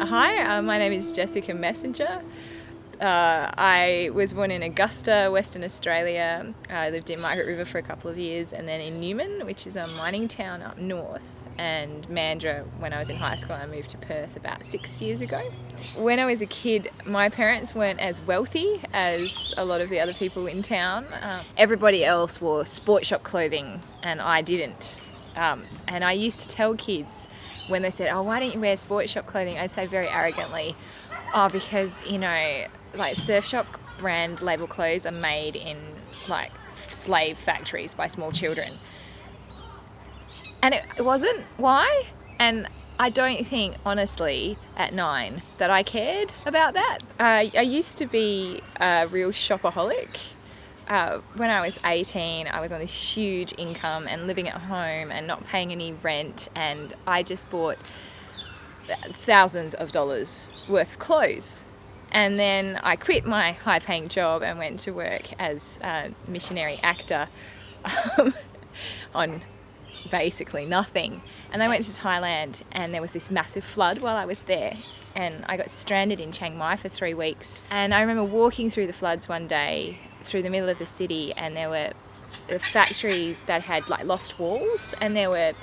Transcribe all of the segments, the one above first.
Hi, my name is Jessica Messenger. I was born in Augusta, Western Australia. I lived in Margaret River for a couple of years, and then in Newman, which is a mining town up north, and Mandurah when I was in high school. I moved to Perth about 6 years ago. When I was a kid, my parents weren't as wealthy as a lot of the other people in town. Everybody else wore sport shop clothing and I didn't. And I used to tell kids when they said, "Oh, why don't you wear sport shop clothing?" I'd say very arrogantly, "Oh, because, like surf shop brand label clothes are made in like slave factories by small children." And it wasn't. Why? And I don't think, honestly, at 9, that I cared about that. I used to be a real shopaholic. When I was 18, I was on this huge income and living at home and not paying any rent, and I just bought thousands of dollars worth of clothes. And then I quit my high-paying job and went to work as a missionary actor on basically nothing. And I went to Thailand, and there was this massive flood while I was there, and I got stranded in Chiang Mai for 3 weeks. And I remember walking through the floods one day through the middle of the city, and there were factories that had like lost walls, and there were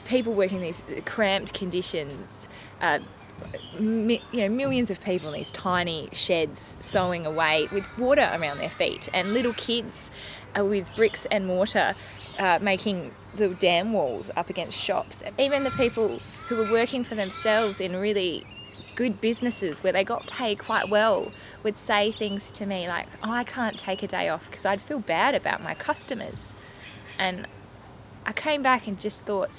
people working in these cramped conditions, millions of people in these tiny sheds sewing away with water around their feet, and little kids with bricks and mortar making the dam walls up against shops. Even the people who were working for themselves in really good businesses where they got paid quite well would say things to me like, "Oh, I can't take a day off because I'd feel bad about my customers." And I came back and just thought,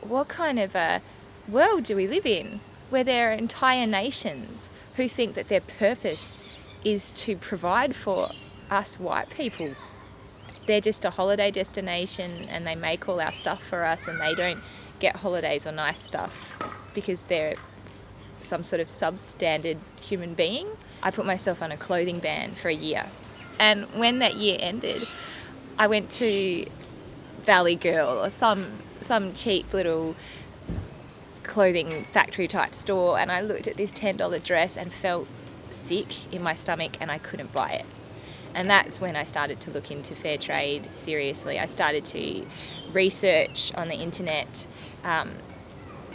what kind of a world do we live in where there are entire nations who think that their purpose is to provide for us white people? They're just a holiday destination and they make all our stuff for us, and they don't get holidays or nice stuff because they're some sort of substandard human being. I put myself on a clothing ban for a year. And when that year ended, I went to Valley Girl or some cheap little clothing factory type store, and I looked at this $10 dress and felt sick in my stomach, and I couldn't buy it. And that's when I started to look into fair trade seriously. I started to research on the internet.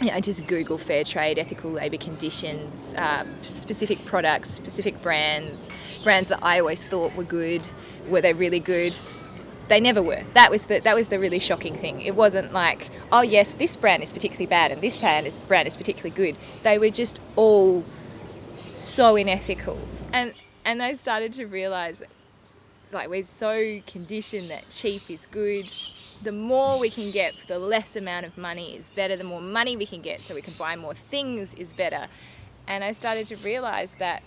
I just Google fair trade, ethical labour conditions, specific products, specific brands that I always thought were good. Were they really good? They never were. That was the really shocking thing. It wasn't like, oh yes, this brand is particularly bad and this brand is particularly good. They were just all so unethical. And I started to realise, like, we're so conditioned that cheap is good. The more we can get for the less amount of money is better. The more money we can get so we can buy more things is better. And I started to realise that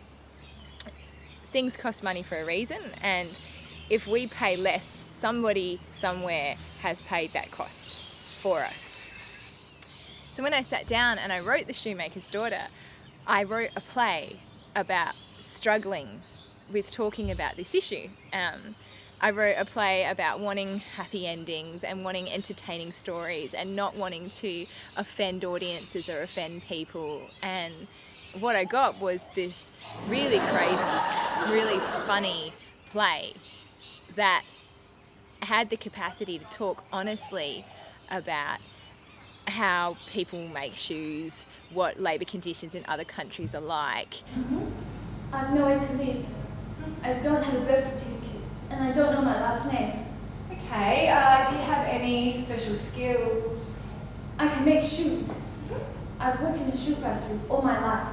things cost money for a reason, and if we pay less, somebody somewhere has paid that cost for us. So when I sat down and I wrote The Shoemaker's Daughter, I wrote a play about struggling with talking about this issue. I wrote a play about wanting happy endings and wanting entertaining stories and not wanting to offend audiences or offend people. And what I got was this really crazy, really funny play that had the capacity to talk honestly about how people make shoes, what labour conditions in other countries are like. I've nowhere to live. I don't have a birth certificate, and I don't know my last name. Okay, do you have any special skills? I can make shoes. I've worked in a shoe factory all my life.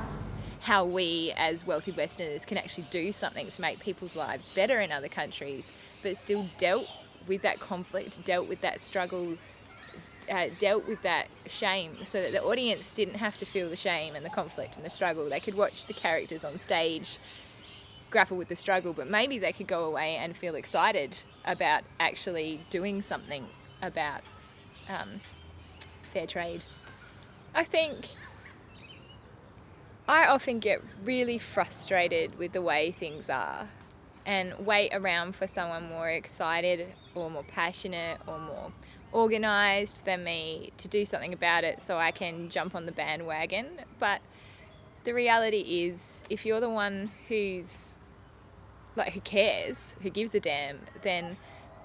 how we as wealthy Westerners can actually do something to make people's lives better in other countries, but still dealt with that conflict, dealt with that struggle, dealt with that shame, so that the audience didn't have to feel the shame and the conflict and the struggle. They could watch the characters on stage grapple with the struggle, but maybe they could go away and feel excited about actually doing something about fair trade. I think I often get really frustrated with the way things are and wait around for someone more excited or more passionate or more organised than me to do something about it so I can jump on the bandwagon. But the reality is, if you're the one who cares, who gives a damn, then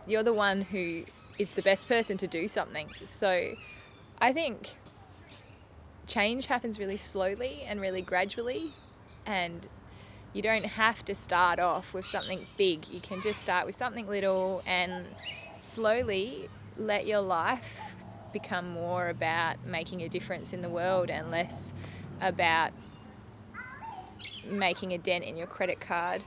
you're the one who is the best person to do something. So I think change happens really slowly and really gradually, and you don't have to start off with something big. You can just start with something little and slowly let your life become more about making a difference in the world and less about making a dent in your credit card.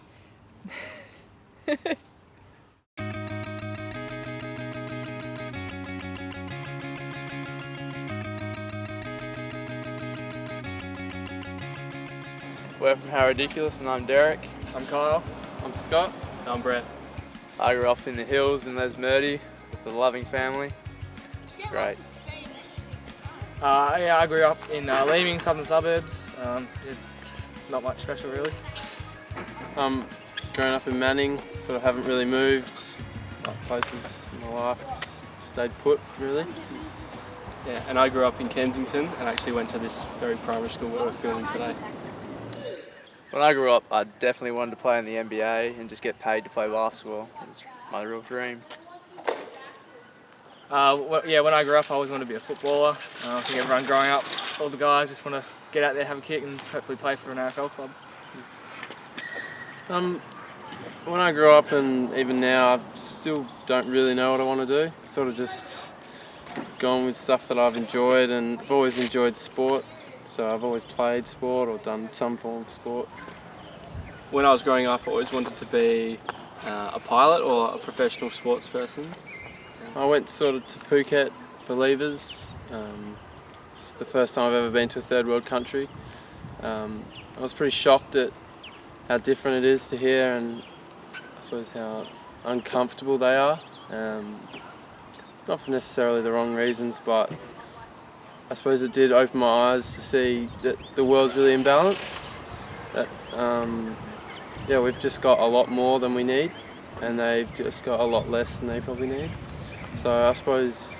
We're from How Ridiculous, and I'm Derek. I'm Kyle. I'm Scott. And I'm Brett. I grew up in the hills in Lesmurdy with a loving family. It's great. I grew up in Leeming, southern suburbs. Not much special really. Growing up in Manning, sort of haven't really moved places in my life, just stayed put really. Yeah, and I grew up in Kensington and actually went to this very primary school where we're filming today. When I grew up, I definitely wanted to play in the NBA and just get paid to play basketball. It was my real dream. When I grew up, I always wanted to be a footballer. I think everyone growing up, all the guys just want to get out there, have a kick, and hopefully play for an AFL club. When I grew up and even now, I still don't really know what I want to do. Sort of just gone with stuff that I've enjoyed, and I've always enjoyed sport. So I've always played sport or done some form of sport. When I was growing up, I always wanted to be a pilot or a professional sports person. I went sort of to Phuket for leavers. It's the first time I've ever been to a third world country. I was pretty shocked at how different it is to here, and I suppose how uncomfortable they are. Not for necessarily the wrong reasons, but I suppose it did open my eyes to see that the world's really imbalanced. That we've just got a lot more than we need, and they've just got a lot less than they probably need. So I suppose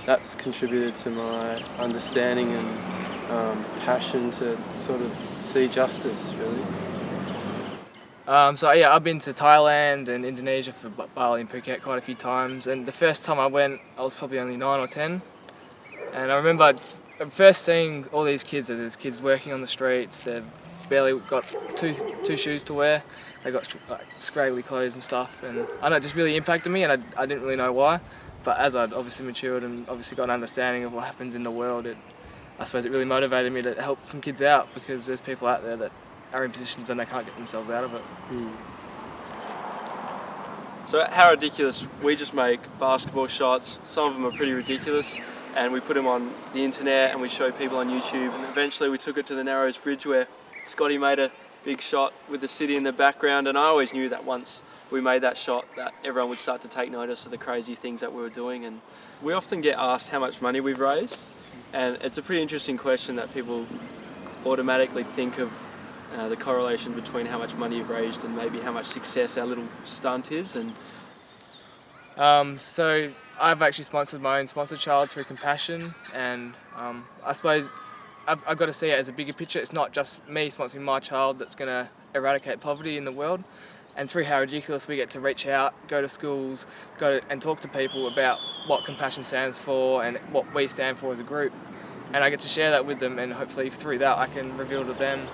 that's contributed to my understanding and passion to sort of see justice, really. I've been to Thailand and Indonesia for Bali and Phuket quite a few times, and the first time I went, I was probably only 9 or 10. And I remember first seeing all these kids. There's kids working on the streets. They've barely got two shoes to wear. They got scraggly clothes and stuff. And I know it just really impacted me, and I didn't really know why. But as I'd obviously matured and obviously got an understanding of what happens in the world, I suppose it really motivated me to help some kids out, because there's people out there that are in positions and they can't get themselves out of it. So at How Ridiculous, we just make basketball shots. Some of them are pretty ridiculous, and we put them on the internet and we show people on YouTube. And eventually we took it to the Narrows Bridge, where Scotty made a big shot with the city in the background, and I always knew that once we made that shot that everyone would start to take notice of the crazy things that we were doing. And we often get asked how much money we've raised, and it's a pretty interesting question that people automatically think of the correlation between how much money you've raised and maybe how much success our little stunt is. And so I've actually sponsored my own sponsored child through Compassion, and I suppose I've got to see it as a bigger picture. It's not just me sponsoring my child that's going to eradicate poverty in the world. And through How Ridiculous, we get to reach out, go to schools, and talk to people about what Compassion stands for and what we stand for as a group. And I get to share that with them, and hopefully through that I can reveal to them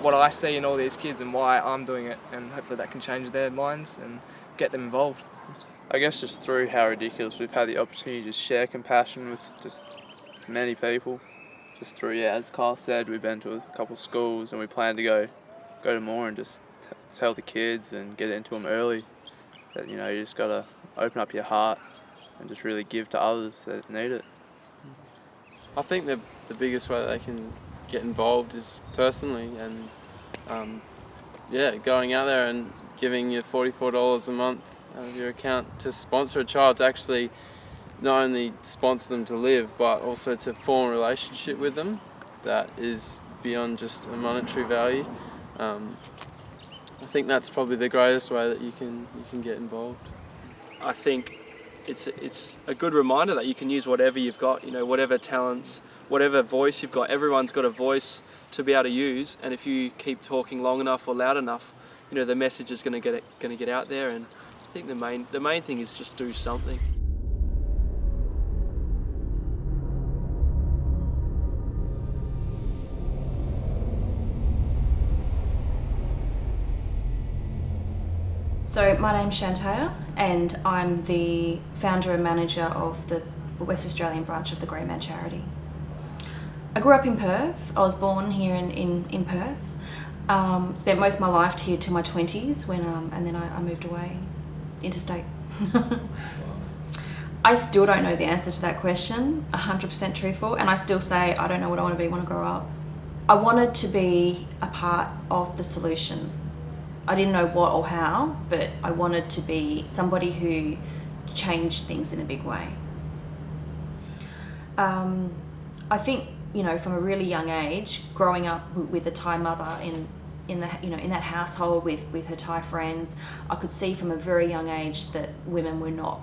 what I see in all these kids and why I'm doing it, and hopefully that can change their minds and get them involved. I guess just through How Ridiculous, we've had the opportunity to share compassion with just many people, just through, yeah, as Carl said, we've been to a couple schools and we plan to go to more and just tell the kids and get into them early that, you just got to open up your heart and just really give to others that need it. I think the biggest way that they can get involved is personally, and going out there and giving you $44 a month out of your account to sponsor a child, to actually not only sponsor them to live, but also to form a relationship with them that is beyond just a monetary value. I think that's probably the greatest way that you can get involved. I think it's a good reminder that you can use whatever you've got, whatever talents, whatever voice you've got. Everyone's got a voice to be able to use, and if you keep talking long enough or loud enough, the message is going to get out there. And I think the main thing is just do something. So my name's Shantaya, and I'm the founder and manager of the West Australian branch of the Grey Man charity. I grew up in Perth. I was born here in Perth. Spent most of my life here till my 20s and then I moved away interstate. I still don't know the answer to that question, 100% truthful, and I still say I don't know what I want to be when I grow up. I wanted to be a part of the solution. I didn't know what or how, but I wanted to be somebody who changed things in a big way. I think, from a really young age, growing up with a Thai mother in that household with her Thai friends, I could see from a very young age that women were not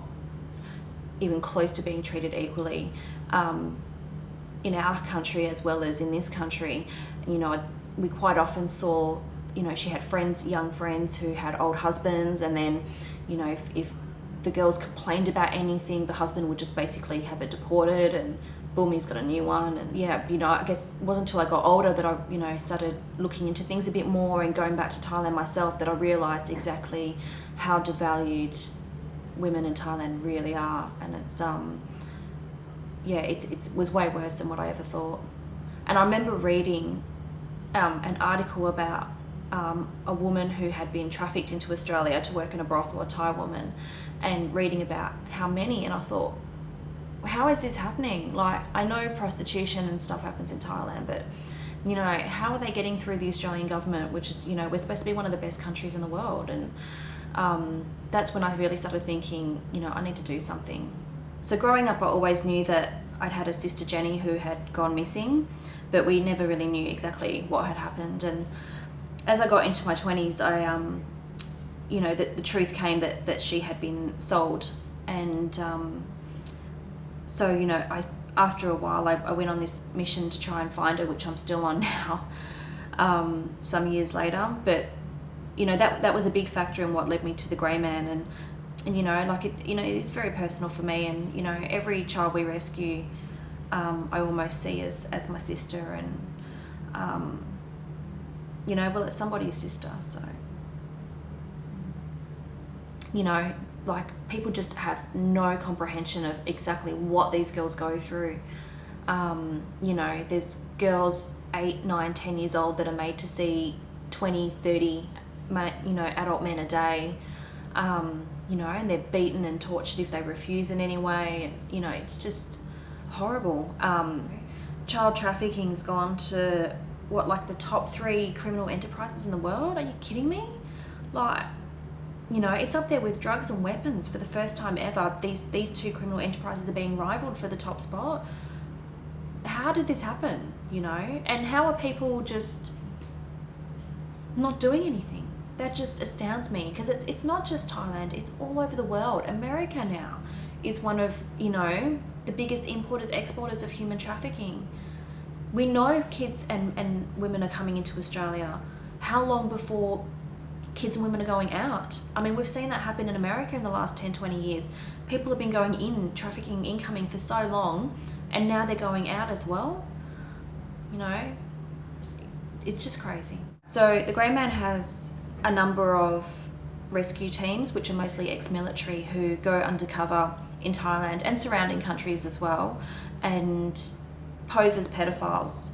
even close to being treated equally in our country as well as in this country. We quite often saw, she had young friends who had old husbands, and then, if the girls complained about anything, the husband would just basically have it deported, and boom, he's got a new one. And I guess it wasn't until I got older that I, started looking into things a bit more and going back to Thailand myself that I realised exactly how devalued women in Thailand really are. And it was way worse than what I ever thought. And I remember reading an article about a woman who had been trafficked into Australia to work in a brothel, a Thai woman, and reading about how many, and I thought, how is this happening? Like, I know prostitution and stuff happens in Thailand, but how are they getting through the Australian government, which is, we're supposed to be one of the best countries in the world? And that's when I really started thinking, I need to do something. So growing up, I always knew that I'd had a sister, Jenny, who had gone missing, but we never really knew exactly what had happened. And as I got into my 20s, the truth came that she had been sold. And after a while, I went on this mission to try and find her, which I'm still on now, some years later. But, that was a big factor in what led me to the Grey Man. And it is very personal for me. And, every child we rescue, I almost see as my sister. And, it's somebody's sister. So, people just have no comprehension of exactly what these girls go through. There's girls 8, 9, 10 years old that are made to see 20, 30, adult men a day, and they're beaten and tortured if they refuse in any way. And, it's just horrible. Child trafficking's gone to, the top 3 criminal enterprises in the world? Are you kidding me? It's up there with drugs and weapons. For the first time ever, these 2 criminal enterprises are being rivaled for the top spot. How did this happen, And how are people just not doing anything? That just astounds me, because it's not just Thailand, it's all over the world. America now is one of, the biggest importers, exporters of human trafficking. We know kids and women are coming into Australia. How long before kids and women are going out? I mean, we've seen that happen in America in the last 10, 20 years. People have been going in, trafficking, incoming for so long, and now they're going out as well. It's just crazy. So the Grey Man has a number of rescue teams, which are mostly ex-military, who go undercover in Thailand and surrounding countries as well. And pose as pedophiles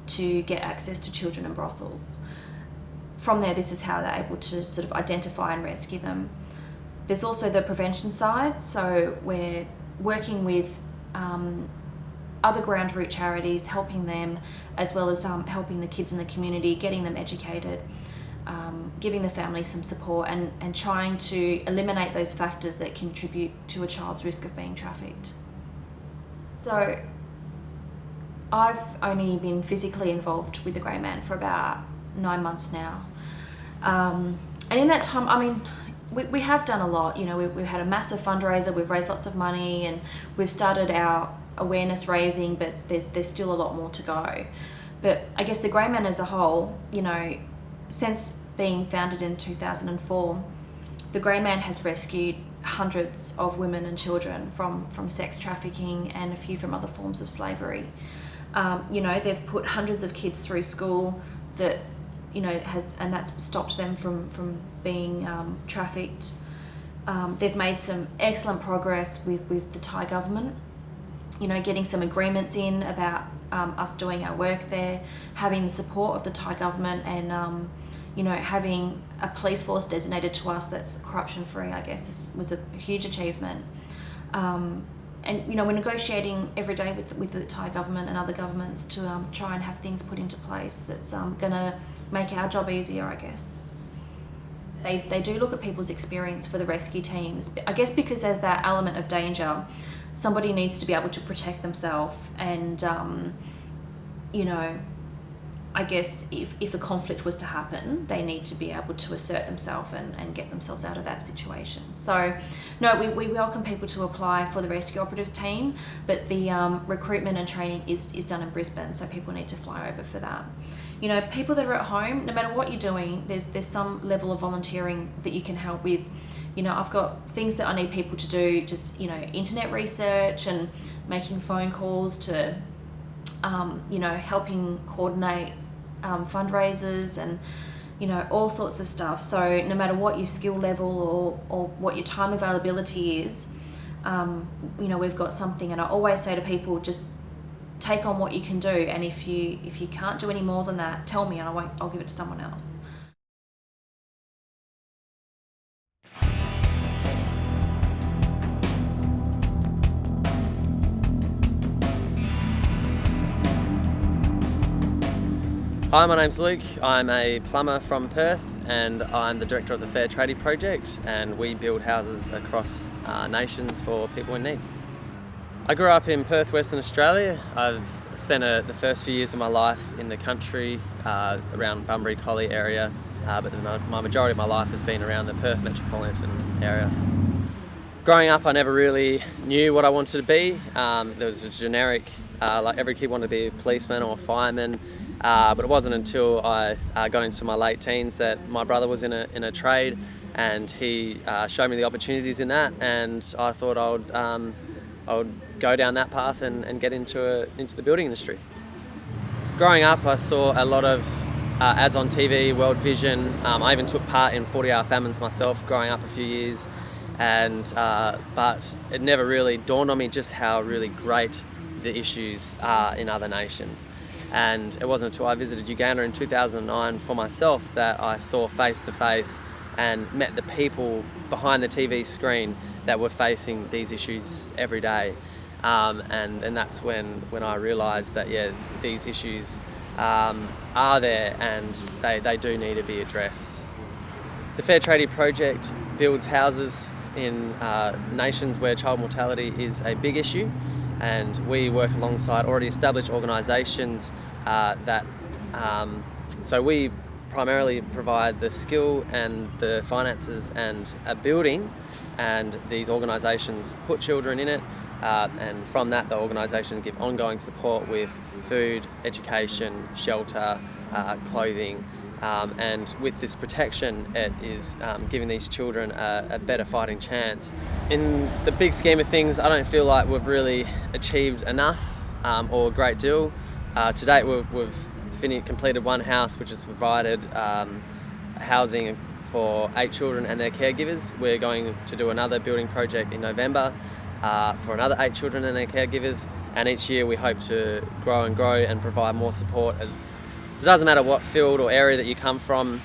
to get access to children in brothels. From there, this is how they're able to sort of identify and rescue them. There's also the prevention side, so we're working with other ground root charities, helping them, as well as helping the kids in the community, getting them educated, giving the family some support, and trying to eliminate those factors that contribute to a child's risk of being trafficked. So I've only been physically involved with the Grey Man for about 9 months now. And in that time, I mean, we have done a lot. You know, we've had a massive fundraiser, we've raised lots of money, and we've started our awareness raising, but there's still a lot more to go. But I guess the Grey Man as a whole, you know, since being founded in 2004, the Grey Man has rescued hundreds of women and children from sex trafficking and a few from other forms of slavery. You know, they've put hundreds of kids through school that, you know, and that's stopped them from being trafficked. They've made some excellent progress with the Thai government, you know, getting some agreements in about us doing our work there, having the support of the Thai government, and you know, having a police force designated to us that's corruption free, I guess, was a huge achievement. And you know, we're negotiating every day with the Thai government and other governments to try and have things put into place that's going to make our job easier, I guess. They do look at people's experience for the rescue teams, I guess, because there's that element of danger. Somebody needs to be able to protect themselves, and you know, I guess if a conflict was to happen, they need to be able to assert themselves and get themselves out of that situation. So, no, we welcome people to apply for the Rescue Operatives team, but the recruitment and training is done in Brisbane, so people need to fly over for that. You know, people that are at home, no matter what you're doing, there's some level of volunteering that you can help with. You know, I've got things that I need people to do, just, you know, internet research and making phone calls to, you know, helping coordinate fundraisers and, you know, all sorts of stuff. So no matter what your skill level or what your time availability is, you know, we've got something. And I always say to people, just take on what you can do. And if you can't do any more than that, tell me and I'll give it to someone else. Hi, my name's Luke. I'm a plumber from Perth, and I'm the director of the Fair Tradie Project, and we build houses across nations for people in need. I grew up in Perth, Western Australia. I've spent the first few years of my life in the country, around Bunbury, Collie area, but my majority of my life has been around the Perth metropolitan area. Growing up, I never really knew what I wanted to be. There was a generic, like every kid wanted to be a policeman or a fireman, but it wasn't until I got into my late teens that my brother was in a trade, and he showed me the opportunities in that, and I thought I would go down that path and get into the building industry. Growing up, I saw a lot of ads on TV, World Vision. I even took part in 40-hour famines myself growing up a few years. But it never really dawned on me just how really great the issues are in other nations. And it wasn't until I visited Uganda in 2009 for myself that I saw face to face and met the people behind the TV screen that were facing these issues every day. And that's when I realised that, yeah, these issues are there and they do need to be addressed. The Fair Tradie Project builds houses in nations where child mortality is a big issue, and we work alongside already established organisations so we primarily provide the skill and the finances and a building, and these organisations put children in it, and from that the organisations give ongoing support with food, education, shelter, clothing. And with this protection, it is giving these children a better fighting chance. In the big scheme of things, I don't feel like we've really achieved enough or a great deal. To date, we've completed one house which has provided housing for 8 children and their caregivers. We're going to do another building project in November, for another 8 children and their caregivers, and each year we hope to grow and provide more support. It doesn't matter what field or area that you come from,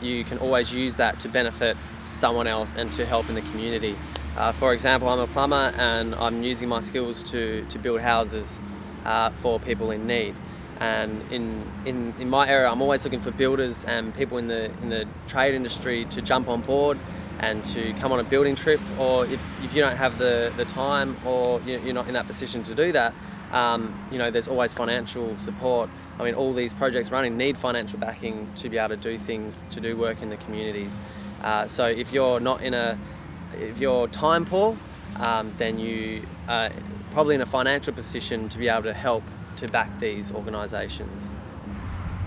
you can always use that to benefit someone else and to help in the community. For example, I'm a plumber and I'm using my skills to build houses for people in need. And in my area, I'm always looking for builders and people in the trade industry to jump on board and to come on a building trip, or if you don't have the time or you're not in that position to do that, there's always financial support. I mean, all these projects running need financial backing to be able to do things, to do work in the communities. So if you're time poor, then you are probably in a financial position to be able to help to back these organisations.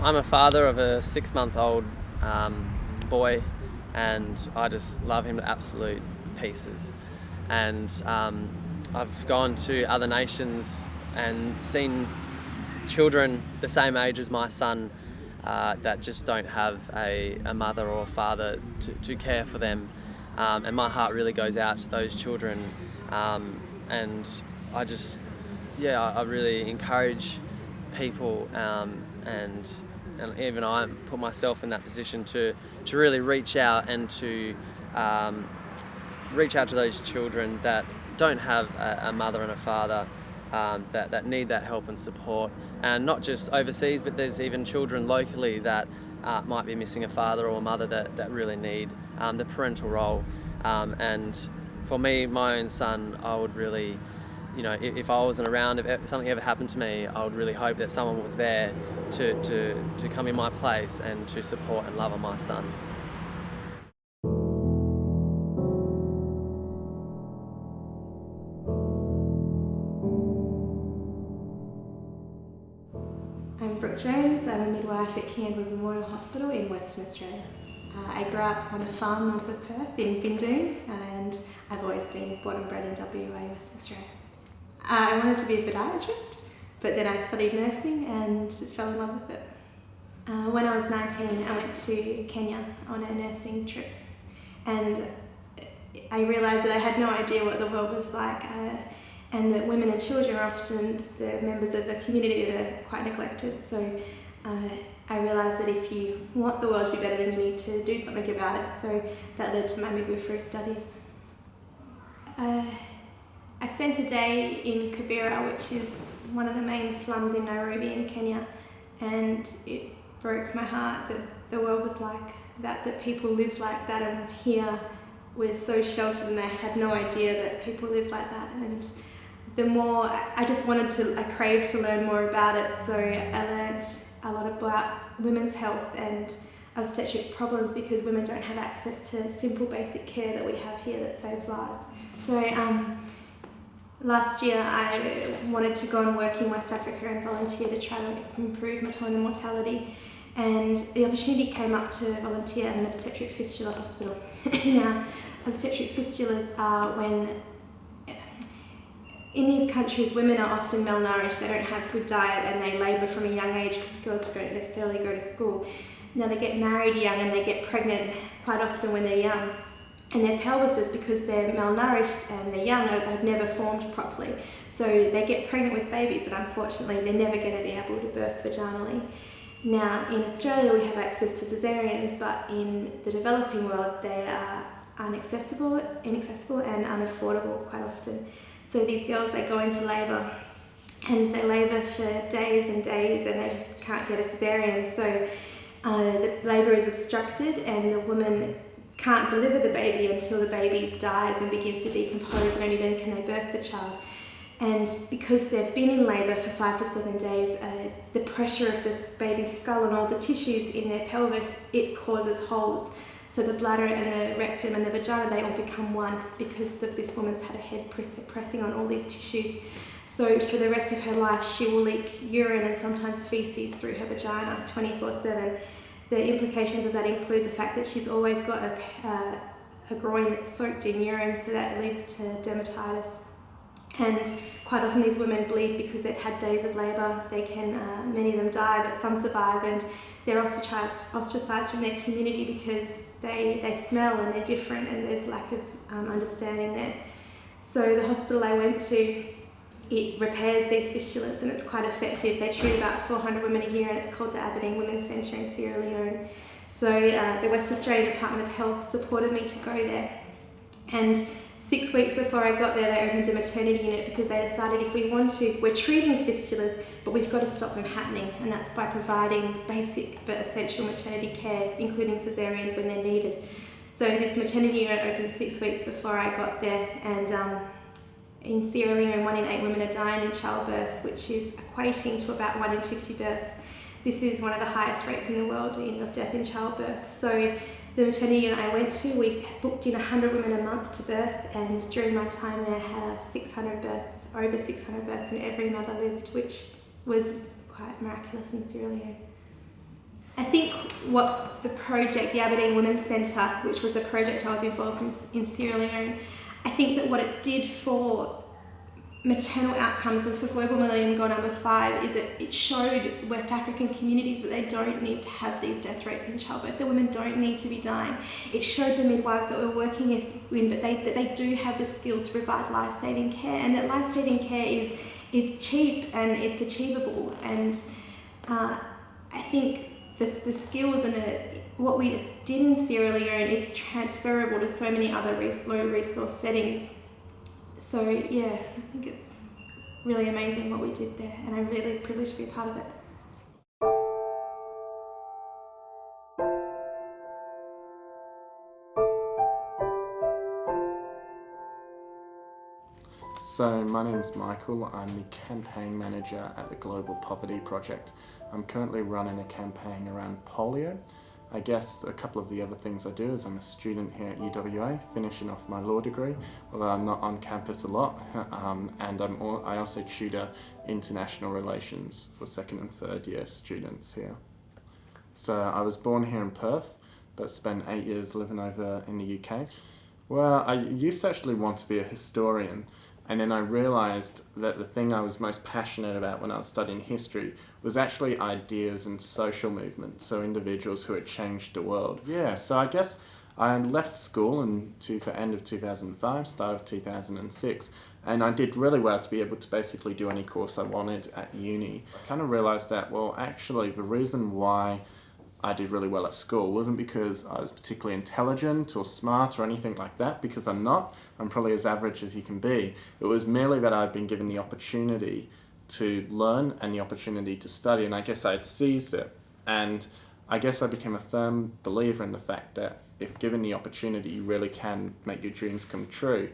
I'm a father of a 6-month-old boy, and I just love him to absolute pieces. And I've gone to other nations and seen children the same age as my son that just don't have a mother or a father to care for them. And my heart really goes out to those children. And I really encourage people and even I put myself in that position to really reach out and to reach out to those children that don't have a mother and a father, that need that help and support, and not just overseas, but there's even children locally that might be missing a father or a mother that really need the parental role. And for me, my own son, I would really, if I wasn't around, if something ever happened to me, I would really hope that someone was there to come in my place and to support and love on my son. I'm Brooke Jones. I'm a midwife at King Edward Memorial Hospital in Western Australia. I grew up on a farm north of Perth in Bindoon, and I've always been born and bred in WA, Western Australia. I wanted to be a podiatrist, but then I studied nursing and fell in love with it. When I was 19, I went to Kenya on a nursing trip, and I realised that I had no idea what the world was like, and that women and children are often the members of the community that are quite neglected. So I realised that if you want the world to be better, then you need to do something about it. So that led to my midwifery studies. I spent a day in Kibera, which is one of the main slums in Nairobi in Kenya, and it broke my heart that the world was like that people lived like that, and here we're so sheltered, and I had no idea that people lived like that. And the more I craved to learn more about it, so I learned a lot about women's health and obstetric problems, because women don't have access to simple basic care that we have here that saves lives. So last year I wanted to go and work in West Africa and volunteer to try to improve maternal mortality, and the opportunity came up to volunteer at an obstetric fistula hospital. Now, obstetric fistulas are when in these countries, women are often malnourished, they don't have good diet, and they labour from a young age because girls don't necessarily go to school. Now they get married young and they get pregnant quite often when they're young. And their pelvises, because they're malnourished and they're young, have never formed properly. So they get pregnant with babies, and unfortunately they're never going to be able to birth vaginally. Now in Australia we have access to caesareans, but in the developing world they are inaccessible and unaffordable quite often. So these girls, they go into labour, and they labour for days and days, and they can't get a caesarean. So the labour is obstructed, and the woman can't deliver the baby until the baby dies and begins to decompose, and only then can they birth the child. And because they've been in labour for 5 to 7 days, the pressure of this baby's skull and all the tissues in their pelvis, it causes holes. So the bladder and the rectum and the vagina, they all become one because this woman's had a head pressing on all these tissues. So for the rest of her life, she will leak urine and sometimes feces through her vagina 24/7. The implications of that include the fact that she's always got a groin that's soaked in urine, so that leads to dermatitis. And quite often these women bleed because they've had days of labour. They can, many of them die, but some survive, and they're ostracised from their community because they smell and they're different, and there's lack of understanding there. So the hospital I went to, it repairs these fistulas and it's quite effective. They treat about 400 women a year and it's called the Aberdeen Women's Centre in Sierra Leone. So the West Australian Department of Health supported me to go there. And 6 weeks before I got there, they opened a maternity unit because they decided if we want to, we're treating fistulas, but we've got to stop them happening. And that's by providing basic but essential maternity care, including caesareans when they're needed. So this maternity unit opened 6 weeks before I got there, and in Sierra Leone, 1 in 8 women are dying in childbirth, which is equating to about 1 in 50 births. This is one of the highest rates in the world of death in childbirth. So the maternity unit I went to, we booked in 100 women a month to birth, and during my time there had 600 births, over 600 births, and every mother lived, which was quite miraculous in Sierra Leone. I think what the project, the Aberdeen Women's Centre, which was the project I was involved in Sierra Leone, I think that what it did for maternal outcomes and for Global Millennium Goal number 5 is that it showed West African communities that they don't need to have these death rates in childbirth. The women don't need to be dying. It showed the midwives that we're working in that they do have the skills to provide life-saving care, and that life-saving care is cheap and it's achievable. And I think the skills and what we did in Sierra Leone, it's transferable to so many other low resource settings. So yeah, I think it's really amazing what we did there, and I'm really privileged to be a part of it. So my name is Michael. I'm the campaign manager at the Global Poverty Project. I'm currently running a campaign around polio. I guess a couple of the other things I do is I'm a student here at UWA, finishing off my law degree, although I'm not on campus a lot, and I also tutor international relations for second and third year students here. So I was born here in Perth, but spent 8 years living over in the UK. Well, I used to actually want to be a historian, and then I realised that the thing I was most passionate about when I was studying history was actually ideas and social movements, so individuals who had changed the world. Yeah, so I guess I left school in end of 2005, start of 2006, and I did really well to be able to basically do any course I wanted at uni. I kind of realised that, well, actually the reason why I did really well at school wasn't because I was particularly intelligent or smart or anything like that, because I'm not. I'm probably as average as you can be. It was merely that I'd been given the opportunity to learn and the opportunity to study, and I guess I'd seized it. And I guess I became a firm believer in the fact that if given the opportunity, you really can make your dreams come true.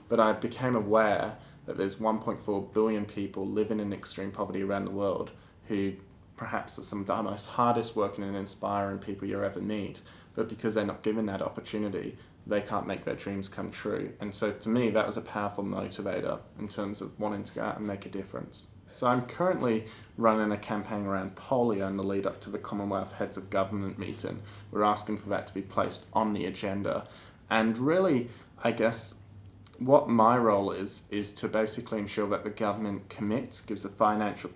But I became aware that there's 1.4 billion people living in extreme poverty around the world who perhaps are some of the most hardest working and inspiring people you'll ever meet, but because they're not given that opportunity, they can't make their dreams come true. And so to me, that was a powerful motivator in terms of wanting to go out and make a difference. So I'm currently running a campaign around polio in the lead up to the Commonwealth Heads of Government meeting. We're asking for that to be placed on the agenda. And really, I guess, what my role is to basically ensure that the government commits, gives a financial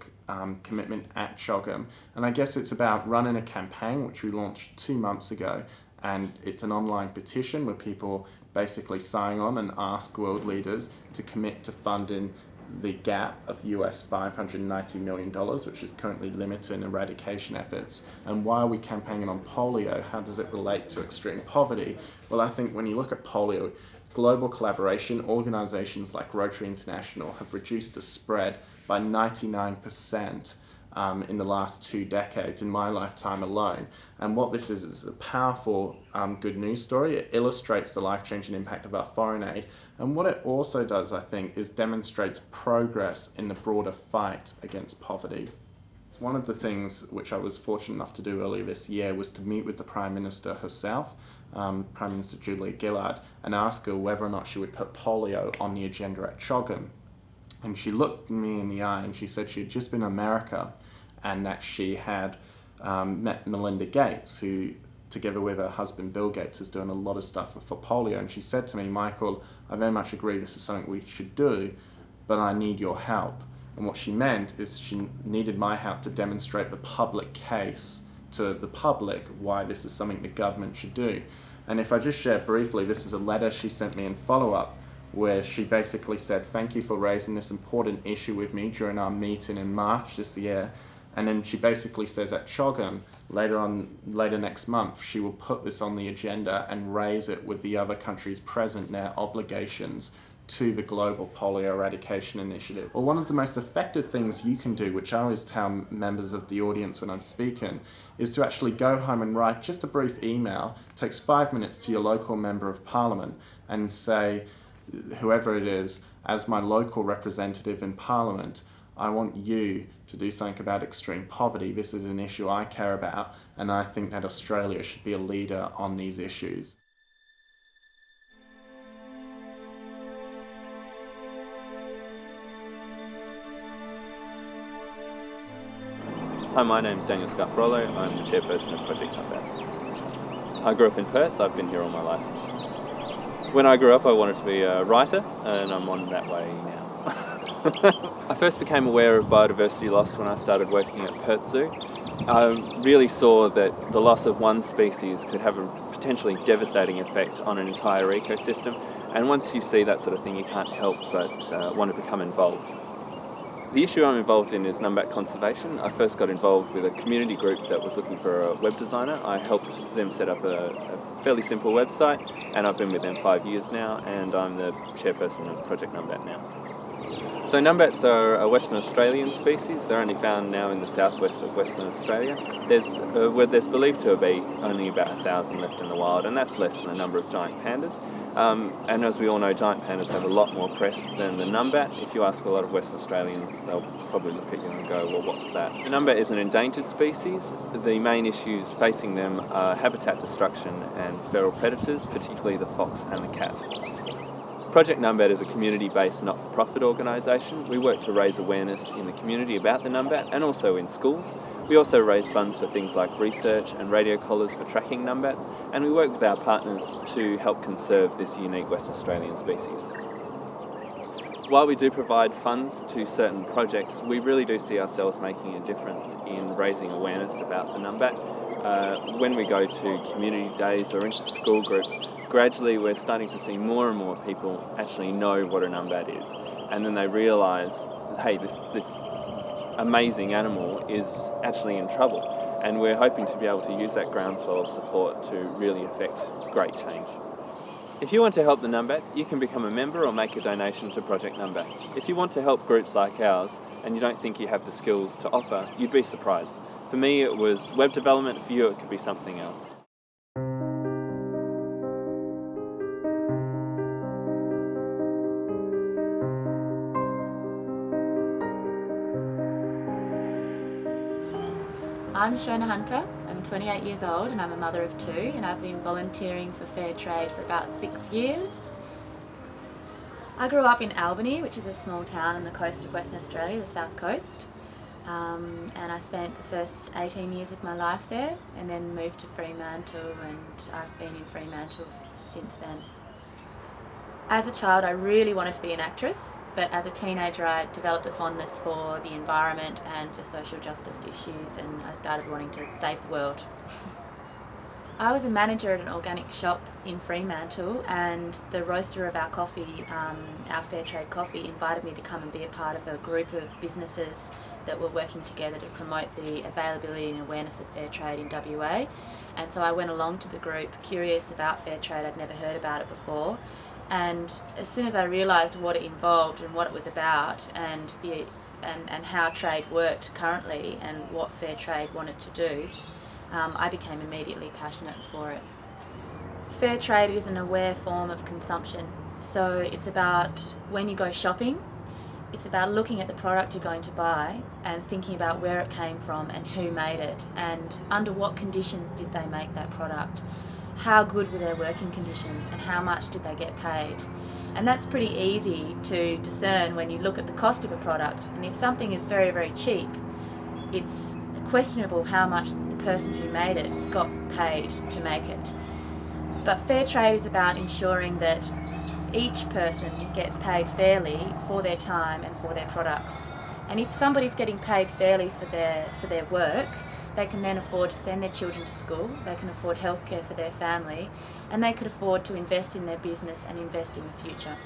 commitment at CHOGM. And I guess it's about running a campaign, which we launched 2 months ago, and it's an online petition where people basically sign on and ask world leaders to commit to funding the gap of US $590 million, which is currently limiting eradication efforts. And why are we campaigning on polio? How does it relate to extreme poverty? Well, I think when you look at polio, global collaboration, organisations like Rotary International have reduced the spread by 99% in the last 2 decades, in my lifetime alone. And what this is a powerful good news story. It illustrates the life-changing impact of our foreign aid. And what it also does, I think, is demonstrates progress in the broader fight against poverty. It's one of the things which I was fortunate enough to do earlier this year was to meet with the Prime Minister herself, Prime Minister Julia Gillard, and ask her whether or not she would put polio on the agenda at CHOGM. And she looked me in the eye and she said she had just been in America and that she had met Melinda Gates, who, together with her husband Bill Gates, is doing a lot of stuff for polio. And she said to me, Michael, I very much agree this is something we should do, but I need your help. And what she meant is she needed my help to demonstrate the public case to the public why this is something the government should do. And if I just share briefly, this is a letter she sent me in follow-up, where she basically said, "Thank you for raising this important issue with me during our meeting in March this year." And then she basically says at CHOGM later next month, she will put this on the agenda and raise it with the other countries present, their obligations to the Global Polio Eradication Initiative. Well, one of the most effective things you can do, which I always tell members of the audience when I'm speaking, is to actually go home and write just a brief email. It takes 5 minutes to your local member of parliament and say, whoever it is, as my local representative in parliament, I want you to do something about extreme poverty. This is an issue I care about, and I think that Australia should be a leader on these issues. Hi, my name's Daniel Scarparolo. I'm the chairperson of Project Numbat. I grew up in Perth. I've been here all my life. When I grew up, I wanted to be a writer, and I'm on that way now. I first became aware of biodiversity loss when I started working at Perth Zoo. I really saw that the loss of one species could have a potentially devastating effect on an entire ecosystem, and once you see that sort of thing, you can't help but want to become involved. The issue I'm involved in is numbat conservation. I first got involved with a community group that was looking for a web designer. I helped them set up a fairly simple website, and I've been with them 5 years now, and I'm the chairperson of Project Numbat now. So numbats are a Western Australian species. They're only found now in the southwest of Western Australia. There's believed to be only about 1,000 left in the wild, and that's less than the number of giant pandas. And as we all know, giant pandas have a lot more press than the numbat. If you ask a lot of Western Australians, they'll probably look at you and go, well, what's that? The numbat is an endangered species. The main issues facing them are habitat destruction and feral predators, particularly the fox and the cat. Project Numbat is a community-based not-for-profit organisation. We work to raise awareness in the community about the numbat and also in schools. We also raise funds for things like research and radio collars for tracking numbats, and we work with our partners to help conserve this unique West Australian species. While we do provide funds to certain projects, we really do see ourselves making a difference in raising awareness about the numbat. When we go to community days or into school groups, gradually we're starting to see more and more people actually know what a numbat is, and then they realise, hey, this amazing animal is actually in trouble, and we're hoping to be able to use that groundswell of support to really effect great change. If you want to help the numbat, you can become a member or make a donation to Project Numbat. If you want to help groups like ours and you don't think you have the skills to offer, you'd be surprised. For me it was web development, for you it could be something else. I'm Shona Hunter, I'm 28 years old and I'm a mother of 2, and I've been volunteering for Fair Trade for about 6 years. I grew up in Albany, which is a small town on the coast of Western Australia, the south coast, and I spent the first 18 years of my life there and then moved to Fremantle, and I've been in Fremantle since then. As a child I really wanted to be an actress, but as a teenager I developed a fondness for the environment and for social justice issues, and I started wanting to save the world. I was a manager at an organic shop in Fremantle, and the roaster of our coffee, our Fair Trade coffee, invited me to come and be a part of a group of businesses that were working together to promote the availability and awareness of fair trade in WA. And so I went along to the group curious about fair trade. I'd never heard about it before. And as soon as I realised what it involved and what it was about, and how trade worked currently and what fair trade wanted to do, I became immediately passionate for it. Fair trade is an aware form of consumption. So it's about when you go shopping, it's about looking at the product you're going to buy and thinking about where it came from and who made it and under what conditions did they make that product. How good were their working conditions and how much did they get paid? And that's pretty easy to discern when you look at the cost of a product. And if something is very, very cheap, it's questionable how much the person who made it got paid to make it. But fair trade is about ensuring that each person gets paid fairly for their time and for their products. And if somebody's getting paid fairly for their work, they can then afford to send their children to school, they can afford healthcare for their family, and they could afford to invest in their business and invest in the future.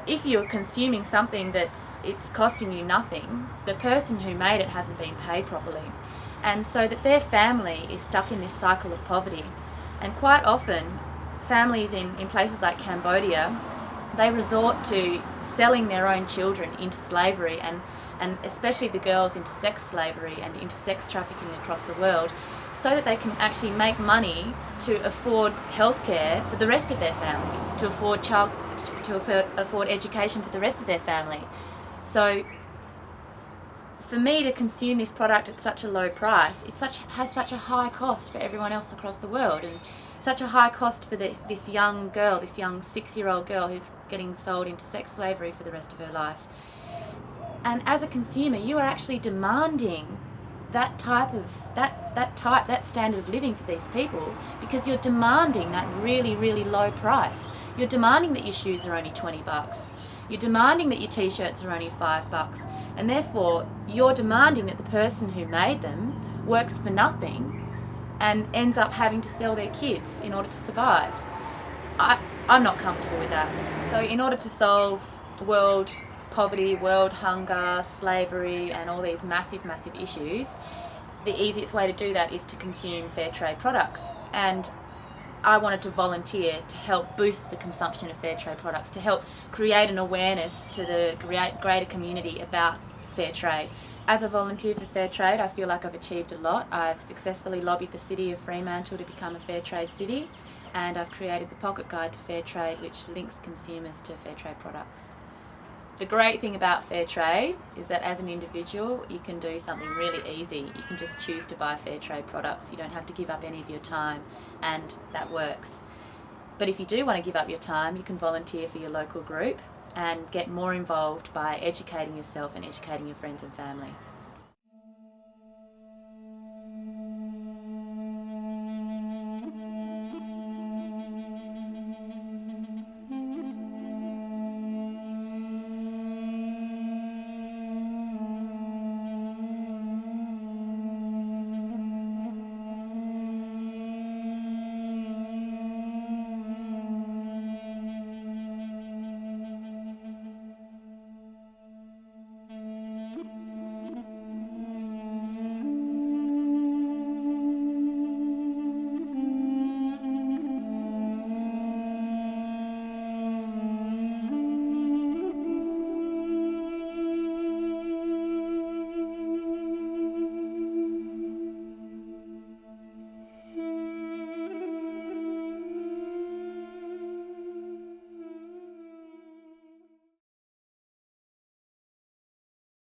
if you're consuming something it's costing you nothing, the person who made it hasn't been paid properly. And so that their family is stuck in this cycle of poverty. And quite often, families in places like Cambodia, they resort to selling their own children into slavery, and especially the girls into sex slavery and into sex trafficking across the world, so that they can actually make money to afford healthcare for the rest of their family, to afford education for the rest of their family. So for me to consume this product at such a low price, has such a high cost for everyone else across the world, and such a high cost for this young girl, this young 6-year-old girl who's getting sold into sex slavery for the rest of her life. And as a consumer, you are actually demanding that standard of living for these people, because you're demanding that really, really low price. You're demanding that your shoes are only $20. You're demanding that your t-shirts are only $5, and therefore you're demanding that the person who made them works for nothing and ends up having to sell their kids in order to survive. I'm not comfortable with that. So in order to solve world poverty, world hunger, slavery, and all these massive, massive issues, the easiest way to do that is to consume fair trade products. And I wanted to volunteer to help boost the consumption of fair trade products, to help create an awareness to the greater community about fair trade. As a volunteer for fair trade, I feel like I've achieved a lot. I've successfully lobbied the city of Fremantle to become a fair trade city, and I've created the Pocket Guide to Fair Trade, which links consumers to fair trade products. The great thing about fair trade is that as an individual, you can do something really easy. You can just choose to buy fair trade products. You don't have to give up any of your time, and that works. But if you do want to give up your time, you can volunteer for your local group and get more involved by educating yourself and educating your friends and family.